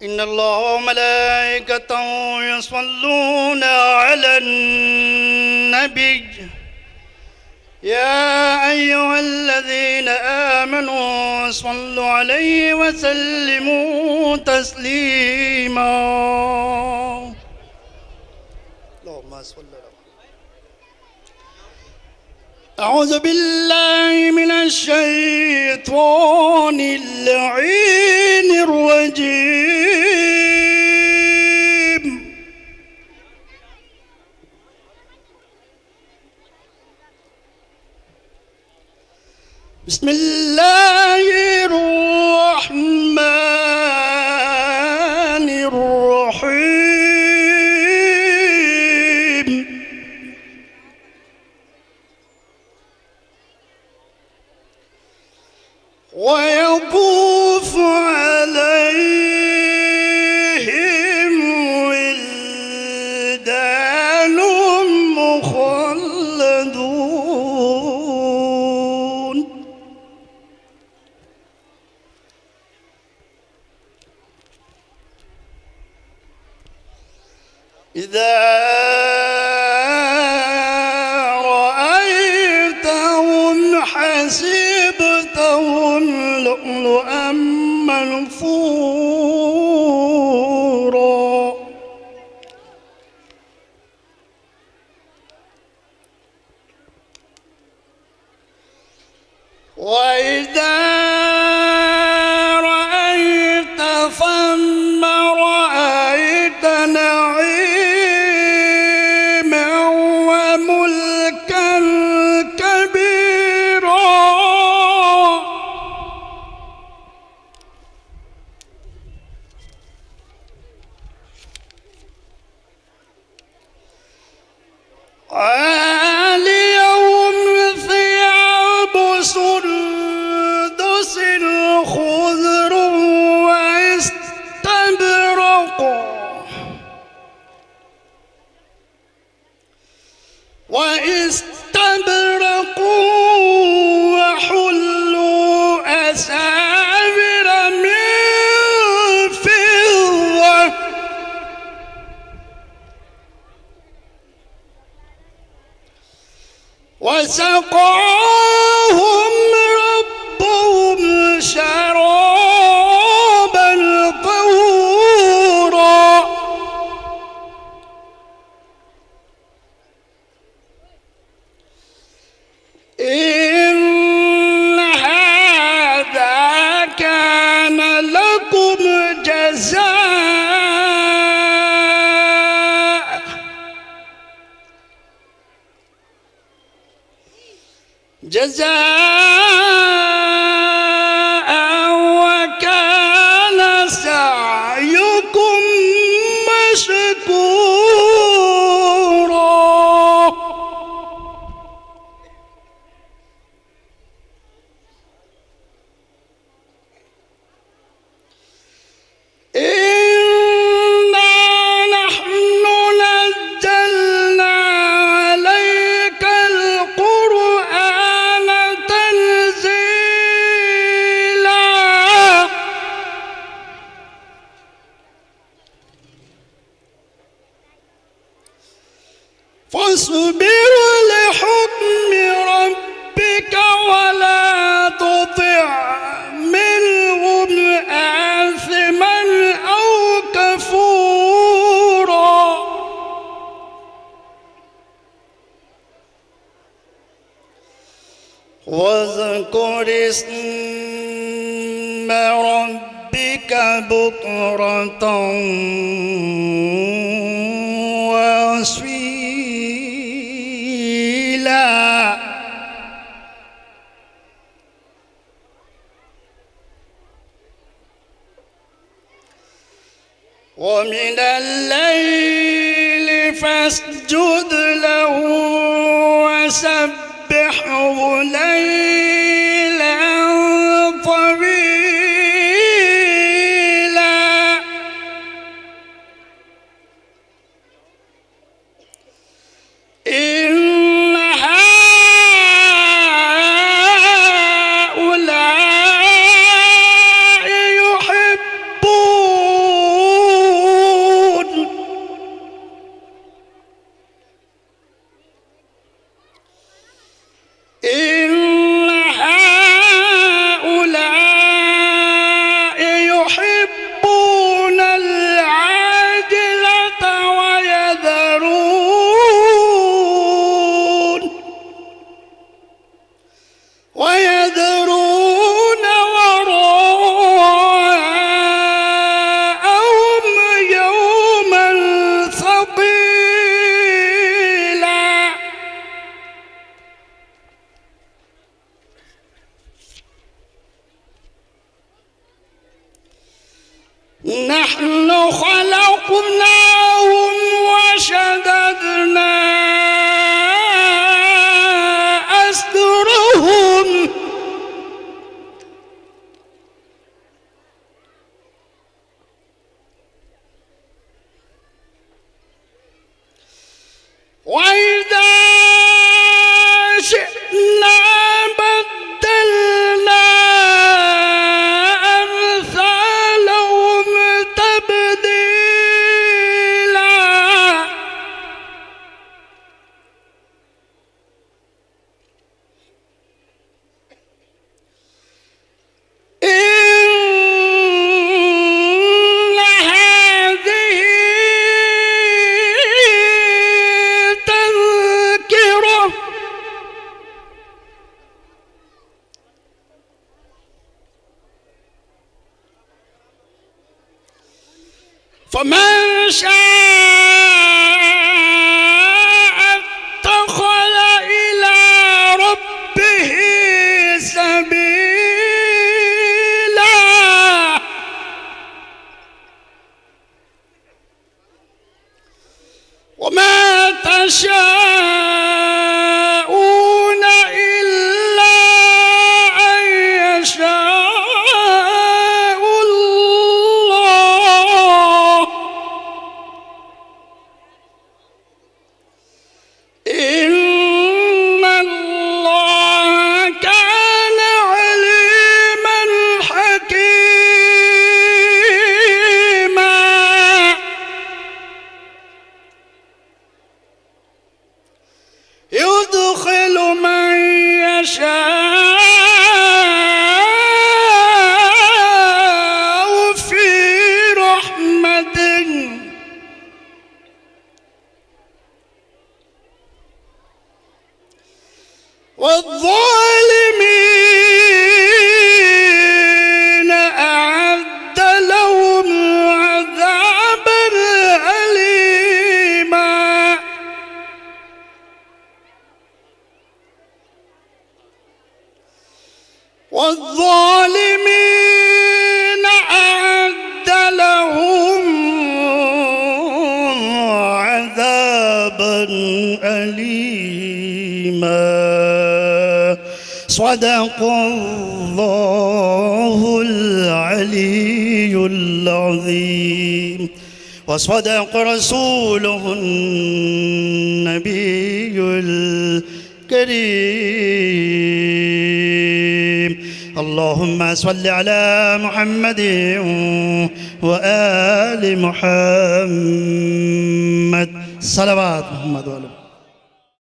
إن الله وملائكته يصلون على النبي يا أيها الذين آمنوا صلوا عليه وسلموا تسليما. اللهم صل على أعوذ بالله من الشيطان اللعين الرجيم. بسم الله الرحمن الرحيم. ويطوف عليهم ولدان مخلدون إذا رأيتهم حسبتهم لؤلؤا منثورا وإذا رأيت ثم رأيت نعيما وملكا كبيرا عاليهم ثياب سندس خضر واستبرقوا وحلوا أساور من فضة وسقاهم ربهم شرابا طهورا إن هذا كان لكم جزاء وكان سعيكم مشكورا. إنا نحن نزلنا عليك القرآن تنزيلا فاصبر لحكم ربك ولا تطع منهم آثما أو كفورا واذكر اسم ربك بكرة وأصيلا. ومن الليل فاسجد له وسبحه ليلا طويلا. إن هؤلاء يحبون نحن خلقناهم وشددنا أسرهم وإذا شئنا بدلنا أمثالهم تبديلا إن هذه تذكرة فمن شاء اتخذ إلى ربه سبيلا وما تشاءون إلا أن يشاء الله إن الله كان عليما حكيما يدخل من يشاء في رحمته والظالمين أعد لهم عذابا أليما والظالمين أعد لهم عذابا أليما صدق الله العلي العظيم وصدق رسوله النبي الكريم اللهم صل على محمد وآل محمد صلوات محمد وآل محمد